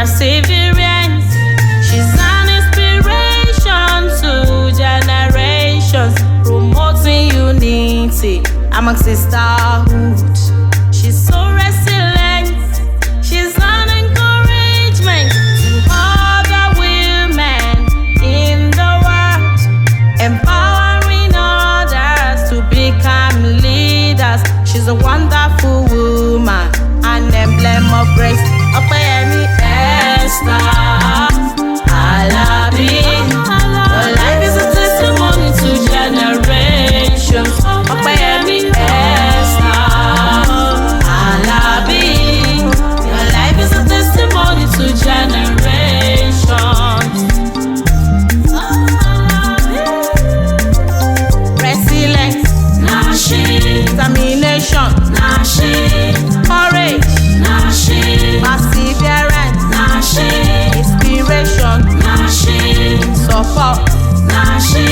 perseverance. She's an inspiration to generations, promoting unity among sisterhood. She's so resilient. She's an encouragement to other women in the world, empowering others to become leaders. She's a wonderful woman, an emblem of grace. Opeyemi Esther Alabi, your life is a testimony to generations. Opeyemi Esther Alabi, your life is a testimony to generations. Resilience, Nashi, determination, Nashi, courage, Nashi, perseverance, Nashi, inspiration, Nashi, support, Nashi,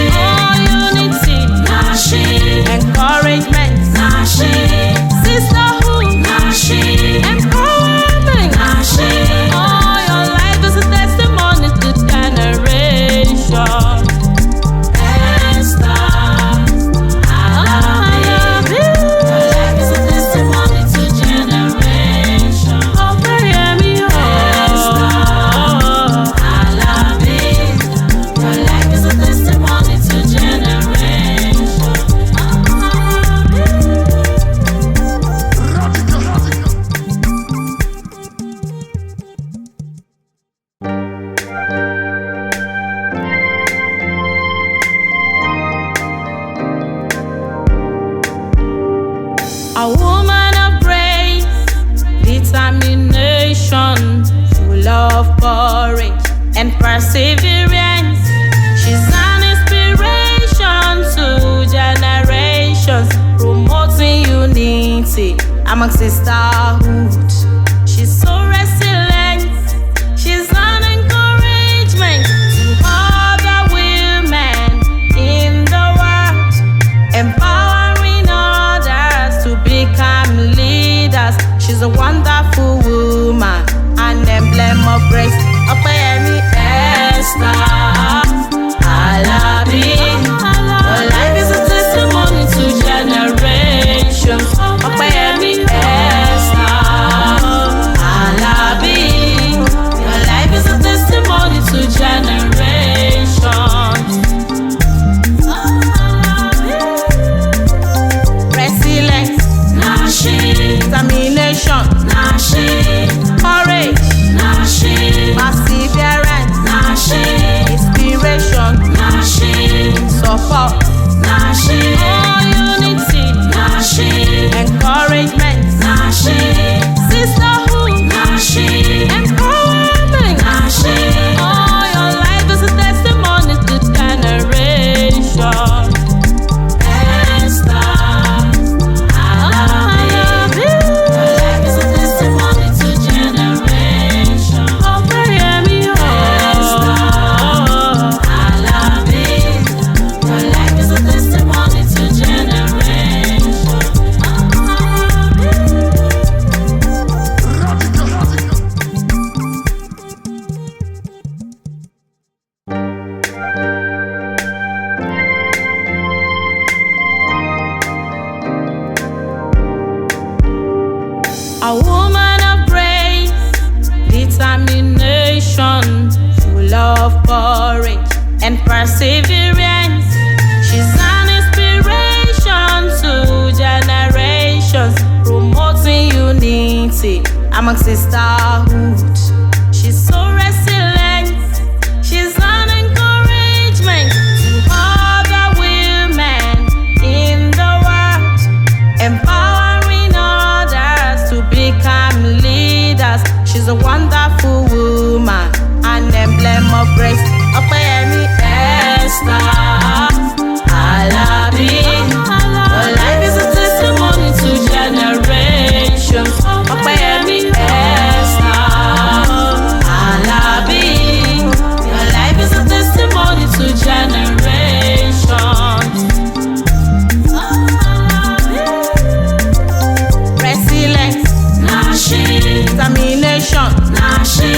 unity, Nashi, encouragement, Nashi, sisterhood, Nashi, empowerment, Nashi. Oh, your life is a testimony to generation. Esther Alabi, your life is a testimony to generation. Opeyemi Esther Alabi, your life is a testimony to generation. A woman of grace, determination, full of courage and perseverance. She's an inspiration to generations, promoting unity among sisterhood. She's so resilient. She's an encouragement to other women in the world, empowering others to become leaders. She's a wonderful woman, an emblem of grace. Opeyemi Esther Alabi, your life is a testimony to generations. Opeyemi Esther Alabi, your life is a testimony to generations. Resilience, Nashi, determination, Nashi, courage, Nashi, perseverance, Nashi, inspiration, Nashi, support, Nashi, unity, Nashi, encouragement, Nashi, sisterhood, Nashi, empowerment, Nashi. Oh, your life is a testimony to generation. Esther Alabi, your life is a testimony to generation. Opeyemi Esther Alabi, your life is a testimony to generation. A woman of grace, determination, full of courage and perseverance. She's an inspiration to generations, promoting unity among sisterhood. She's so resilient. She's an encouragement to other women in the world, empowering others to become leaders. She's a wonderful woman, an emblem of grace. Opeyemi Esther Alabi, your life is a testimony to generations. Opeyemi Esther Alabi, your life is a testimony to generations. Resilience, Nashi, determination, Nashi,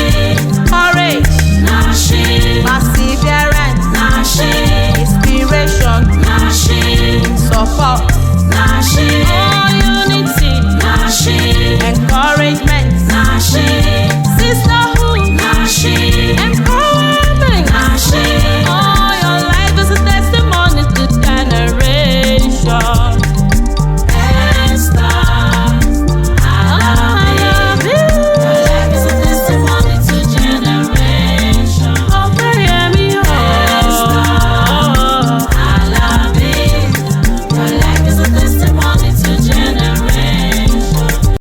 encouragement.